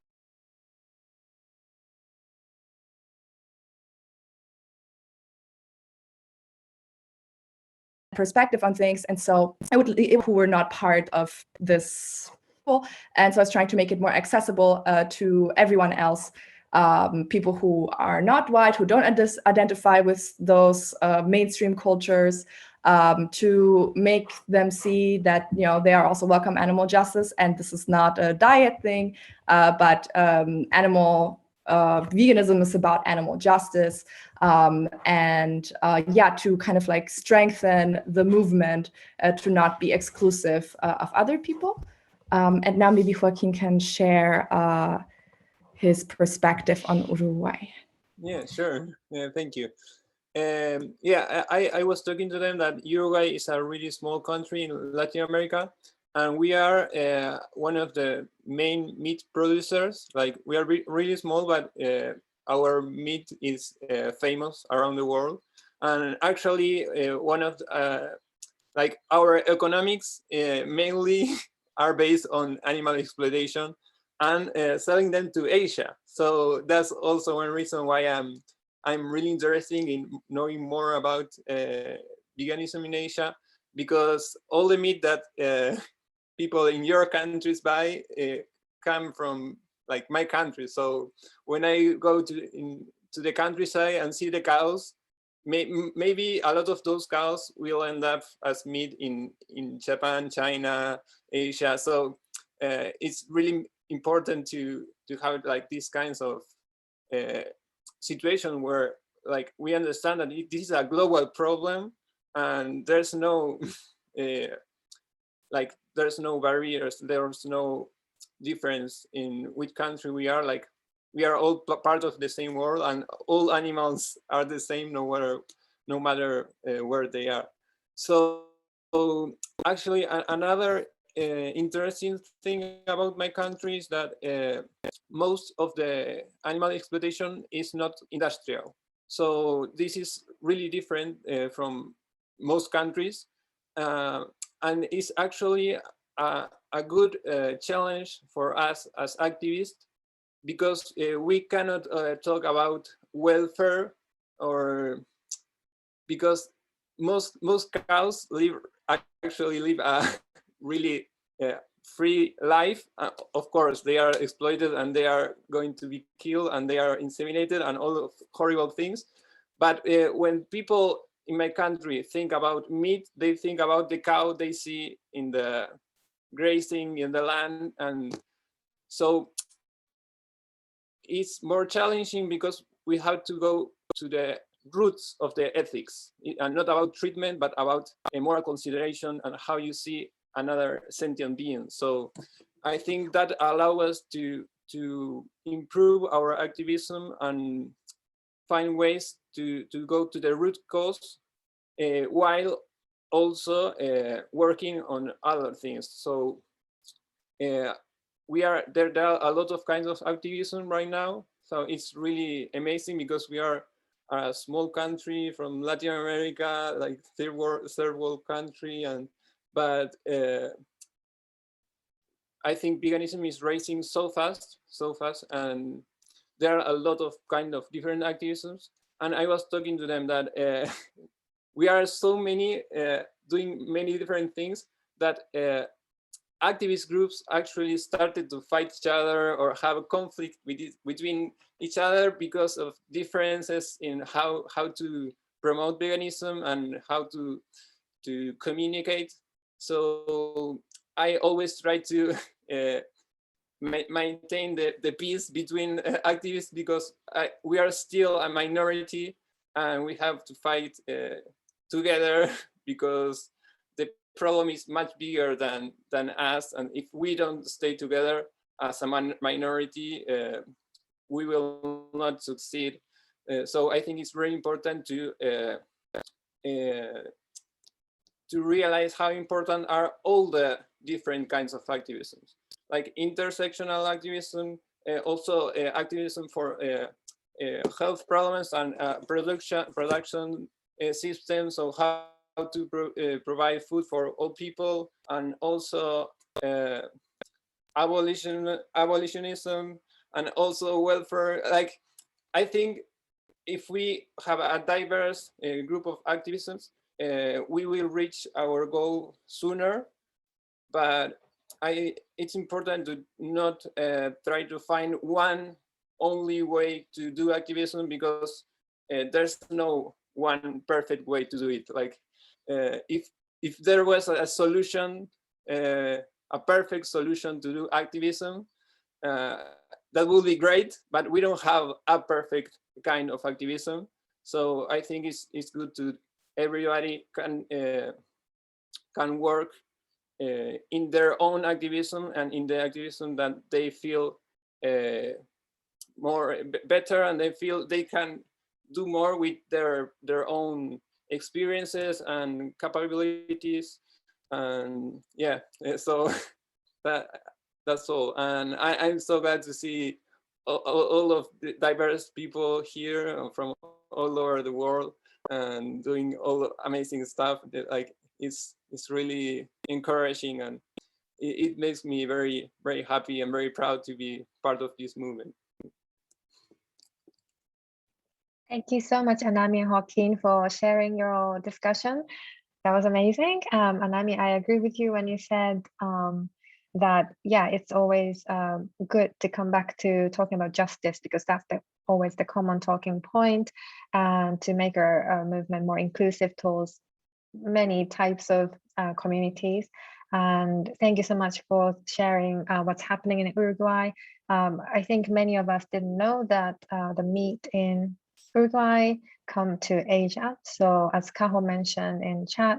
perspective on things. And so I would who were not part of this, and so I was trying to make it more accessible to everyone else. People who are not white, who don't identify with those mainstream cultures, to make them see that, you know, they are also welcome animal justice, and this is not a diet thing, but veganism is about animal justice, and yeah, to kind of like strengthen the movement to not be exclusive of other people. And now maybe Joaquin can share his perspective on Uruguay. Yeah, sure. Yeah, thank you. Yeah, I was talking to them that Uruguay is a really small country in Latin America, and we are one of the main meat producers. Like, we are really small, but our meat is famous around the world. And actually, one of like, our economics mainly are based on animal exploitation and selling them to Asia. So that's also one reason why I'm really interested in knowing more about veganism in Asia, because all the meat that people in your countries buy come from, like, my country. So when I go to the countryside and see the cows, maybe a lot of those cows will end up as meat in Japan, China, Asia. So it's really important to have, like, these kinds of situation where, like, we understand that this is a global problem, and there's no like, there's no barriers, there's no difference in which country we are. Like, we are all part of the same world, and all animals are the same, no matter where they are. So actually, another interesting thing about my country is that most of the animal exploitation is not industrial. So this is really different from most countries, and it's actually a good challenge for us as activists, because we cannot talk about welfare, or because most cows actually live a really free life. Of course, they are exploited, and they are going to be killed, and they are inseminated, and all of horrible things. But when people in my country think about meat, they think about the cow they see in the grazing in the land. And so it's more challenging, because we have to go to the roots of the ethics, and not about treatment, but about a moral consideration and how you see another sentient being. So I think that allows us to improve our activism and find ways to go to the root cause, while also working on other things. So there are a lot of kinds of activism right now. So it's really amazing, because we are a small country from Latin America, like third world country, but I think veganism is rising so fast, and there are a lot of kind of different activisms. And I was talking to them that we are so many doing many different things, that activist groups actually started to fight each other or have a conflict between each other because of differences in how to promote veganism and how to communicate. So I always try to maintain the peace between activists, because we are still a minority, and we have to fight together, because the problem is much bigger than us. And if we don't stay together as a minority, we will not succeed. So I think it's very important to to realize how important are all the different kinds of activisms, like intersectional activism, also activism for health problems and production systems, so how to provide food for all people, and also abolitionism, and also welfare. Like, I think if we have a diverse group of activisms, we will reach our goal sooner. But it's important to not try to find one only way to do activism, because there's no one perfect way to do it. Like, if there was a solution, a perfect solution to do activism, that would be great, but we don't have a perfect kind of activism. So I think it's good to everybody can work in their own activism and in the activism that they feel better, and they feel they can do more with their own experiences and capabilities. And yeah, so that's all. And I'm so glad to see all of the diverse people here from all over the world and doing all the amazing stuff. That, like, it's really encouraging, and it makes me very, very happy and very proud to be part of this movement. Thank you so much, Anami and Joaquin, for sharing your discussion. That was amazing. Anami, I agree with you when you said that, yeah, it's always good to come back to talking about justice, because that's always the common talking point, and to make our movement more inclusive towards many types of communities. And thank you so much for sharing what's happening in Uruguay. I think many of us didn't know that the meat in Uruguay come to Asia. So as Kaho mentioned in chat,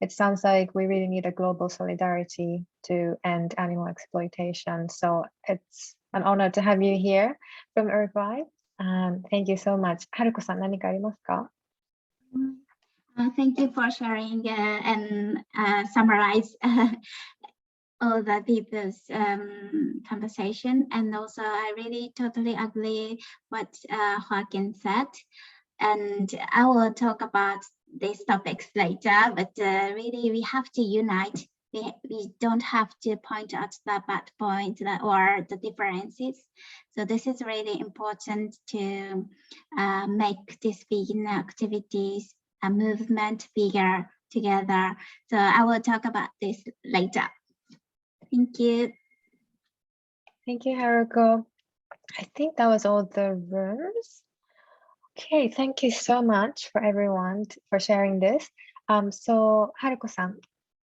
it sounds like we really need a global solidarity to end animal exploitation. So it's an honor to have you here from Uruguay. Thank you so much. Haruko-san, 何かありますか? Thank you for sharing and summarize all the people's conversation. And also, I really totally agree what Joaquin said. And I will talk about these topics later, but really we have to unite. We don't have to point out the bad points or the differences. So this is really important to make these vegan activities, a movement bigger together. So I will talk about this later. Thank you. Thank you, Haruko. I think that was all the rooms. Okay, thank you so much for everyone for sharing this. So, Haruko-san,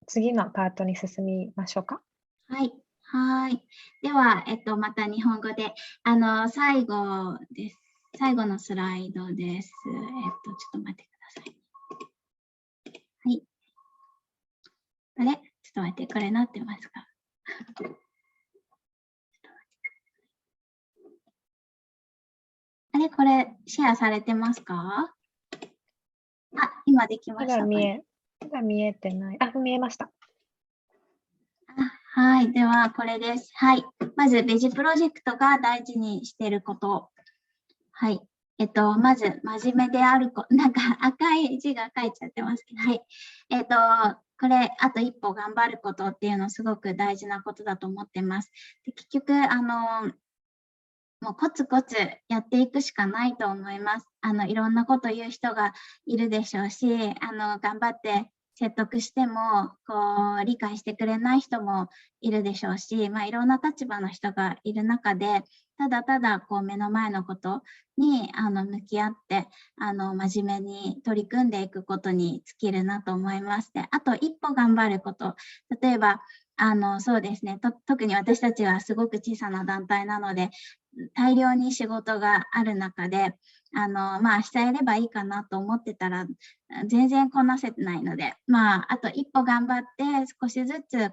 次のパートに進みましょうか。はい。はい。では、また日本語で、最後です。最後のスライドです。ちょっと待ってください。はい。あれ？ちょっと待って、これなってますか？あれ、これシェアされてますか？あ、今できました。まだ見えてない。あ、見えました。はい、ではこれです。はい。まず、ベジプロジェクトが大事にしていること。はい。まず、真面目であること、なんか赤い字が書いちゃってますけど、はい。これ、あと一歩頑張ることっていうのすごく大事なことだと思ってます。で、結局、もうコツコツやっていくしかないと思います。いろんなこと言う人がいるでしょうし、頑張って説得しても理解してくれない人もいるでしょうし、いろんな立場の人がいる中で、ただただ目の前のことに向き合って真面目に取り組んでいくことに尽きるなと思います。で、あと一歩頑張ること。例えばそうですね、特に私たちはすごく小さな団体なので、大量に仕事がある中で、明日やればいいかなと思ってたら、全然こなせてないので、あと一歩頑張って、少しずつ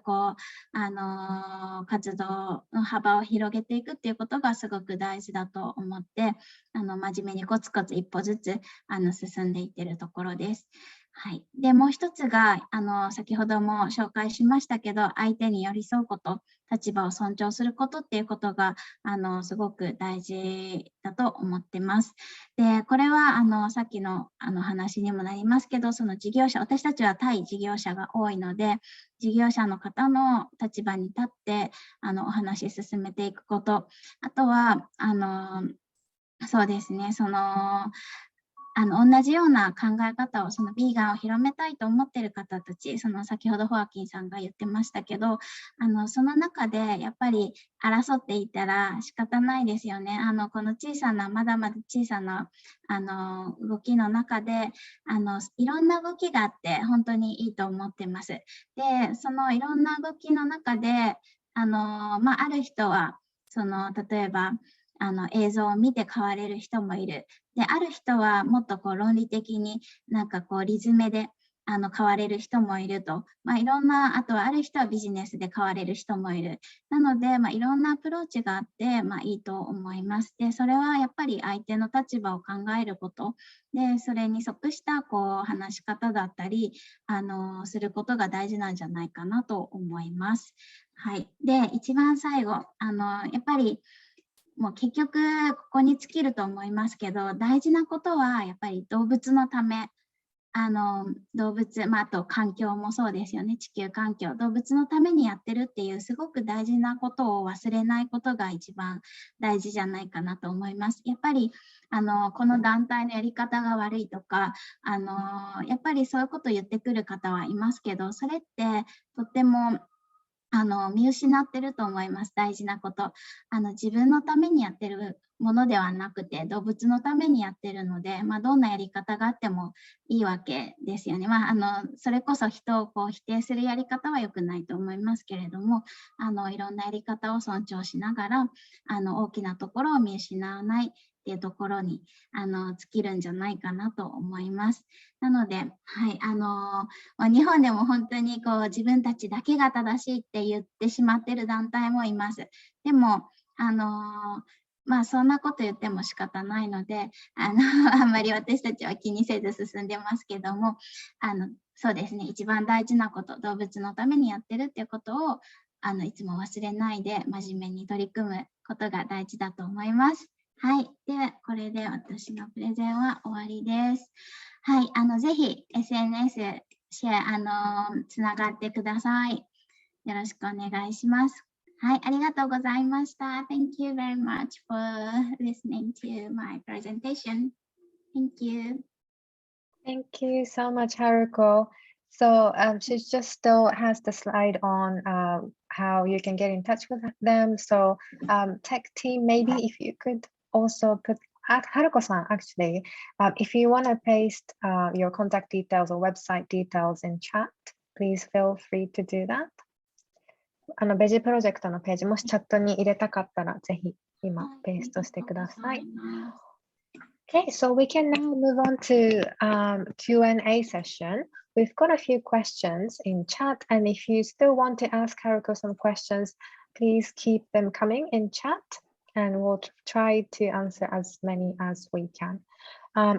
活動の幅を広げていくっていうことがすごく大事だと思って、真面目にコツコツ一歩ずつ進んでいってるところです。はい、でもう一つが先ほども紹介しましたけど、相手に寄り添うこと、立場を尊重することっていうことがすごく大事だと思ってます。でこれはさっきの話にもなりますけど、その事業者、私たちは対事業者が多いので、事業者の方の立場に立ってお話し進めていくこと、あとはそうですね、同じような考え方を、そのビーガンを広めたいと思っている方たち、先ほどホアキンさんが言ってましたけど、その中でやっぱり争っていたら仕方ないですよね。このまだまだ小さな動きの中でいろんな動きがあって本当にいいと思ってます。で、そのいろんな動きの中である人は例えば映像を見て変われる人もいる。で、ある人はもっと論理的にリズムで変われる人もいると。いろんな、あとはある人はビジネスで変われる人もいる。なので、いろんなアプローチがあって、いいと思います。で、それはやっぱり相手の立場を考えること。で、それに即した話し方だったり、することが大事なんじゃないかなと思います。はい。で、一番最後、やっぱり、もう結局ここに尽きると思いますけど、大事なことはやっぱり動物のため、動物、あと環境もそうですよね、地球環境、動物のためにやってるっていうすごく大事なことを忘れないことが一番大事じゃないかなと思います。やっぱりこの団体のやり方が悪いとかやっぱりそういうことを言ってくる方はいますけど、それってとっても見失ってると思います。大事なこと。自分のためにやってるものではなくて、動物のためにやってるので、どんなやり方があってもいいわけですよね。それこそ人を否定するやり方は良くないと思いますけれども、いろんなやり方を尊重しながら、大きなところを見失わないっていうところに尽きるんじゃないかなと思います。なので、はい、日本でも本当に自分たちだけが正しいって言ってしまっている団体もいます。でもそんなこと言っても仕方ないのであんまり私たちは気にせず進んでますけどもそうですね、一番大事なこと、動物のためにやってるっていうことをいつも忘れないで真面目に取り組むことが大事だと思います。はい、でこれで私のプレゼンは終わりです。はい、ぜひ SNS シェアつながってください。よろしくお願いします。はい、ありがとうございました。Thank you very much for listening to my presentation. Thank you. Thank you so much, Haruko. So she just still has the slide on how you can get in touch with them. So tech team, maybe if you could also put Haruko-san, actually, if you want to paste your contact details or website details in chat, please feel free to do that. ベジプロジェクトのページ、もしチャットに入れたかったら、ぜひ今ペーストしてください。Okay, so we can now move on to Q&A session. We've got a few questions in chat, and if you still want to ask Haruko some questions, please keep them coming in chat, and we'll try to answer as many as we can.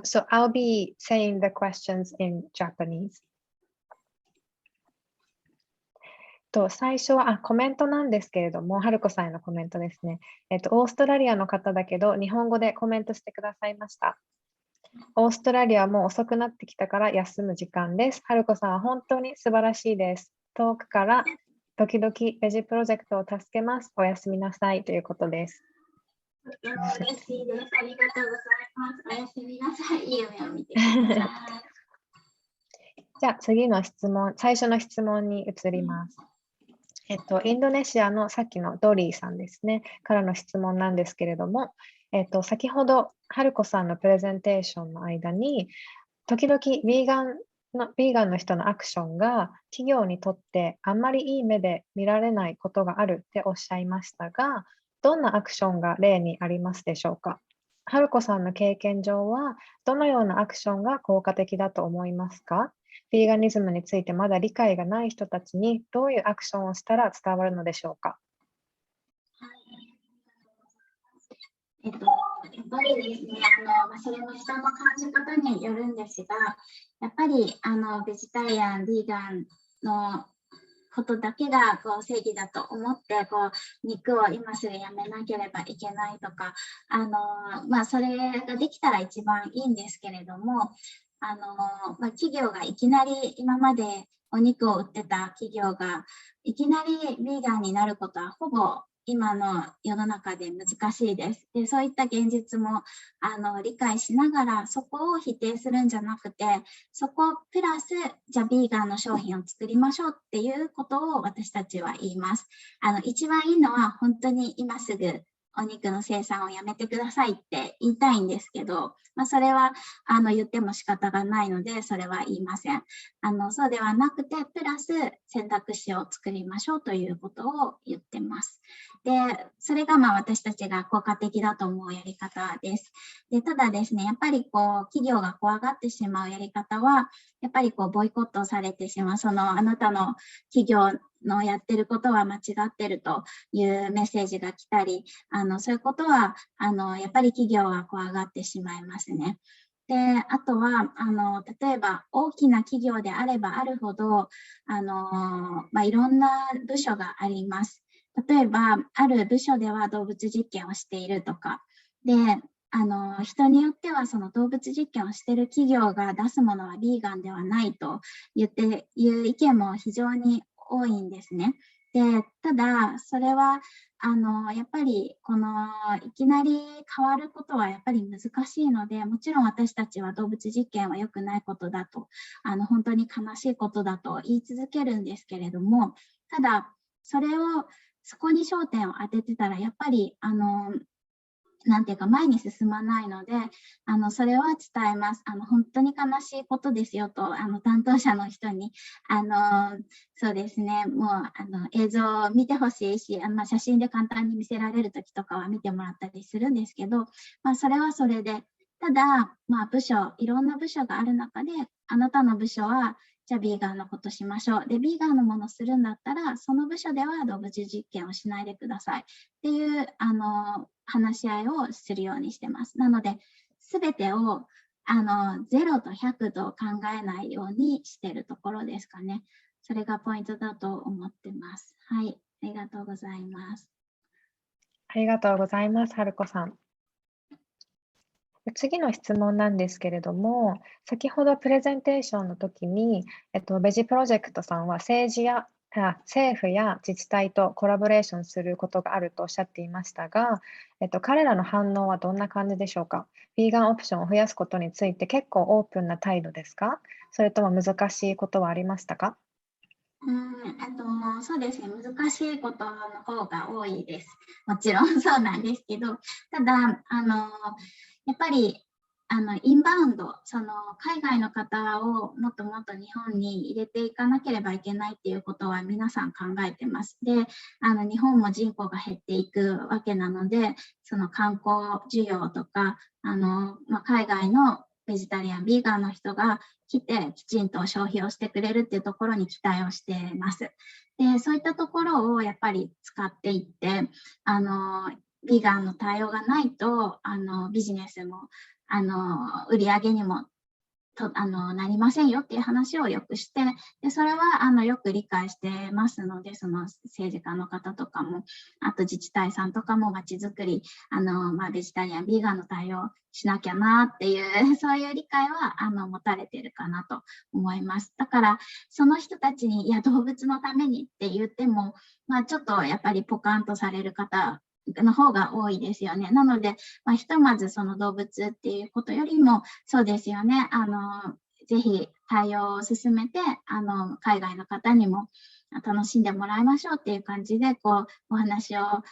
So I'll be saying the questions in Japanese. 最初はコメントなんですけれども、はるこさんへのコメントですね。オーストラリアの方だけど、日本語でコメントしてくださいました。オーストラリアも遅くなってきたから休む時間です。はるこさんは本当に素晴らしいです。遠くから時々ベジプロジェクトを助けます。おやすみなさいということです。とても嬉しいです。ありがとうございます。おやすみなさい。いい夢を見てください。じゃあ次の質問、最初の質問に移ります。インドネシアのさっきのドリーさんですね、からの質問なんですけれども、先ほど、はるこさんのプレゼンテーションの間に、時々ヴィーガンの人のアクションが企業にとってあんまりいい目で見られないことがあるっておっしゃいましたが、どんなアクションが例にありますでしょうか？はるこさんの経験上は、どのようなアクションが効果的だと思いますか？ヴィーガニズムについてまだ理解がない人たちにどういうアクションをしたら伝わるのでしょうか？やっぱりですね、それも人の感じ方によるんですが、やっぱりベジタリアン、ビーガンのことだけが正義だと思って肉を今すぐやめなければいけないとか、それができたら一番いいんですけれども、企業がいきなり今までお肉を売ってた企業がいきなりビーガンになることはほぼ今の世の中で難しいです。で、そういった現実も理解しながら、そこを否定するんじゃなくて、そこプラス、じゃあビーガンの商品を作りましょうっていうことを私たちは言います。一番いいのは本当に今すぐお肉の生産をやめてくださいって言いたいんですけど、それは言っても仕方がないので、それは言いません。そうではなくて、プラス選択肢を作りましょうということを言ってます。で、それが私たちが効果的だと思うやり方です。で、ただですね、やっぱり企業が怖がってしまうやり方は、やっぱりボイコットされてしまう、あなたの企業のやってることは間違ってるというメッセージが来たり、そういうことはやっぱり企業は怖がってしまいますね。で、あとは例えば大きな企業であればあるほどいろんな部署があります。例えばある部署では動物実験をしているとかで、人によってはその動物実験をしている企業が出すものはビーガンではないという意見も非常に多いんですね。で、ただそれはやっぱりいきなり変わることはやっぱり難しいので、もちろん私たちは動物実験は良くないことだと本当に悲しいことだと言い続けるんですけれども、ただそこに焦点を当ててたらやっぱりなんていうか前に進まないので、それは伝えます。本当に悲しいことですよと担当者の人にそうですね、もう映像を見てほしいし、写真で簡単に見せられる時とかは見てもらったりするんですけど、それはそれで、ただいろんな部署がある中で、あなたの部署はじゃあビーガンのことしましょう。で、ビーガンのものするんだったら、その部署では動物実験をしないでくださいっていう話し合いをするようにしてます。なので、すべてを0と100と考えないようにしているところですかね。それがポイントだと思ってます。はい、ありがとうございます。ありがとうございます、春子さん。次の質問なんですけれども、先ほどプレゼンテーションの時に、ベジプロジェクトさんは政府や自治体とコラボレーションすることがあるとおっしゃっていましたが、彼らの反応はどんな感じでしょうか？ビーガンオプションを増やすことについて結構オープンな態度ですか？それとも難しいことはありましたか？そうですね、難しいことの方が多いです。もちろんそうなんですけど、ただやっぱりインバウンド、海外の方をもっともっと日本に入れていかなければいけないっていうことは皆さん考えてます。で、日本も人口が減っていくわけなので、観光需要とか海外のベジタリアン、ビーガンの人が来てきちんと消費をしてくれるっていうところに期待をしています。で、そういったところをやっぱり使っていって、ビーガンの対応がないとビジネスも売り上げにもなりませんよっていう話をよくして、でそれはよく理解してますので、その政治家の方とかも、あと自治体さんとかもまちづくりベジタリアン、ビーガンの対応しなきゃなっていうそういう理解は持たれてるかなと思います。だからその人たちにいや動物のためにって言っても、ちょっとやっぱりポカンとされる方の方が多いですよね。なので、ひとまずその動物っていうことよりも、そうですよね、ぜひ対応を進めて、海外の方にも楽しんでもらいましょうっていう感じで、お話を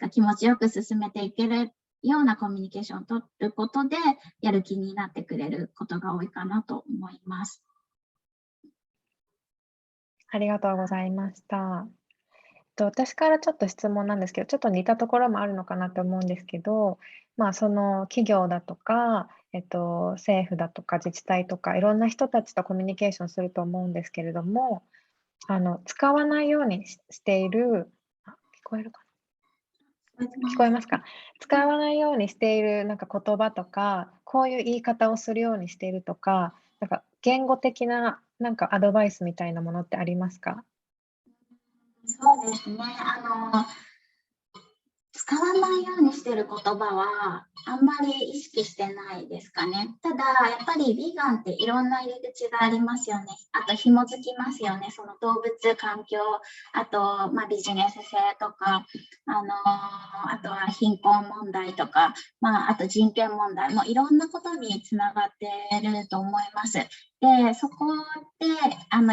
気持ちよく進めていけるようなコミュニケーションを取ることで、やる気になってくれることが多いかなと思います。ありがとうございました。私からちょっと質問なんですけど、ちょっと似たところもあるのかなと思うんですけど、その企業だとか、政府だとか自治体とかいろんな人たちとコミュニケーションすると思うんですけれども、使わないようにしている、聞こえるか聞こえますか？使わないようにしているなんか言葉とか、こういう言い方をするようにしているとか、なんか言語的ななんかアドバイスみたいなものってありますか？そうですね。使わないようにしてる言葉はあんまり意識してないですかね。ただ、やっぱりビーガンっていろんな入り口がありますよね。あと、紐づきますよね。その動物、環境、あと、ビジネス性とか、あとは貧困問題とか、あと人権問題、もういろんなことにつながってると思います。で、そこで、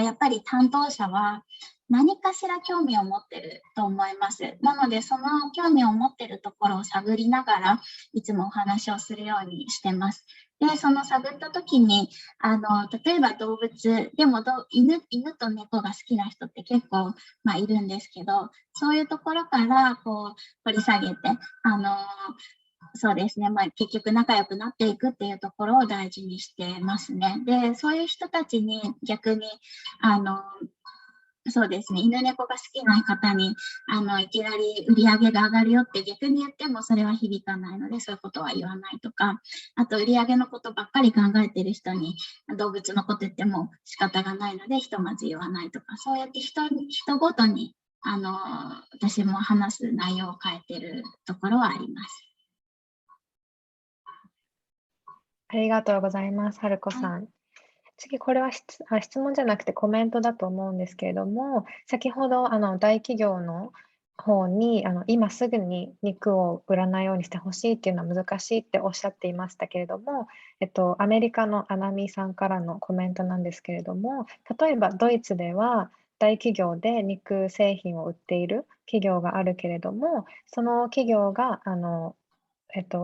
やっぱり担当者は、何かしら興味を持ってると思います。なので、その興味を持ってるところを探りながら、いつもお話をするようにしてます。で、その探った時に、例えば動物、でも犬と猫が好きな人って結構、いるんですけど、そういうところからこう掘り下げて、そうですね、結局仲良くなっていくっていうところを大事にしてますね。で、そういう人たちに逆に、そうですね、犬猫が好きな方にいきなり売り上げが上がるよって逆に言ってもそれは響かないので、そういうことは言わないとか、あと売り上げのことばっかり考えてる人に動物のこと言っても仕方がないので、ひとまず言わないとか、そうやって人ごとに私も話す内容を変えてるところはあります。ありがとうございます、はるこさん。次、これは質問じゃなくてコメントだと思うんですけれども、先ほど大企業の方に今すぐに肉を売らないようにしてほしいっていうのは難しいっておっしゃっていましたけれども、アメリカのアナミさんからのコメントなんですけれども、例えばドイツでは大企業で肉製品を売っている企業があるけれども、その企業が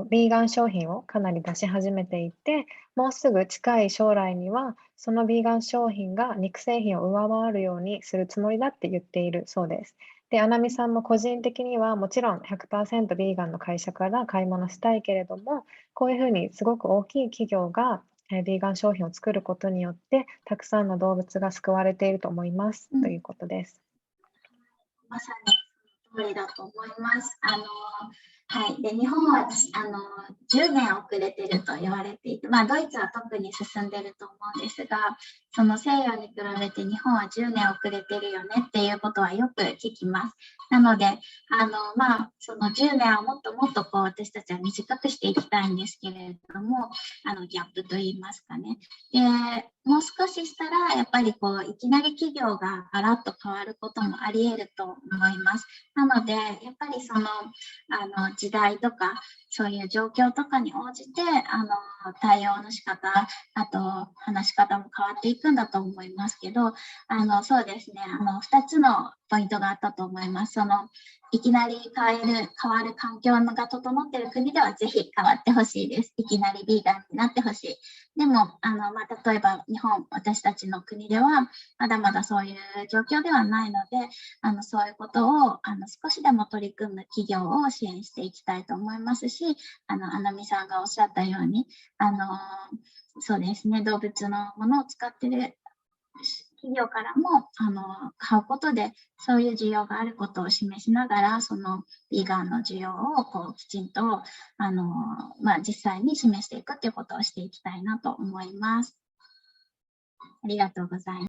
ビーガン商品をかなり出し始めていて、もうすぐ近い将来には、そのビーガン商品が肉製品を上回るようにするつもりだって言っているそうです。で、アナミさんも個人的にはもちろん100%ビーガンの会社から買い物したいけれども、こういうふうにすごく大きい企業がビーガン商品を作ることによって、たくさんの動物が救われていると思います、ということです。まさにその通りだと思います。はい、で日本は10年遅れてると言われていて、ドイツは特に進んでると思うんですが、その西洋に比べて日本は10年遅れてるよねっていうことはよく聞きます。なので、その10年はもっともっとこう私たちは短くしていきたいんですけれども、ギャップといいますかね。で、もう少ししたらやっぱりこういきなり企業がガラッと変わることもあり得ると思います。なので、やっぱりその時代とかそういう状況とかに応じて対応の仕方、あと話し方も変わっていくんだと思いますけど、そうですね、2つのポイントがあったと思います。いきなり変わる環境が整っている国ではぜひ変わってほしいです。いきなりビーガンになってほしい。でも例えば日本、私たちの国ではまだまだそういう状況ではないので、そういうことを少しでも取り組む企業を支援していきたいと思いますし、アナミさんがおっしゃったように、そうですね、動物のものを使っている企業からも買うことでそういう需要があることを示しながら、そのビーガンの需要をこうきちんと実際に示していくということをしていきたいなと思います。ありがとうございます。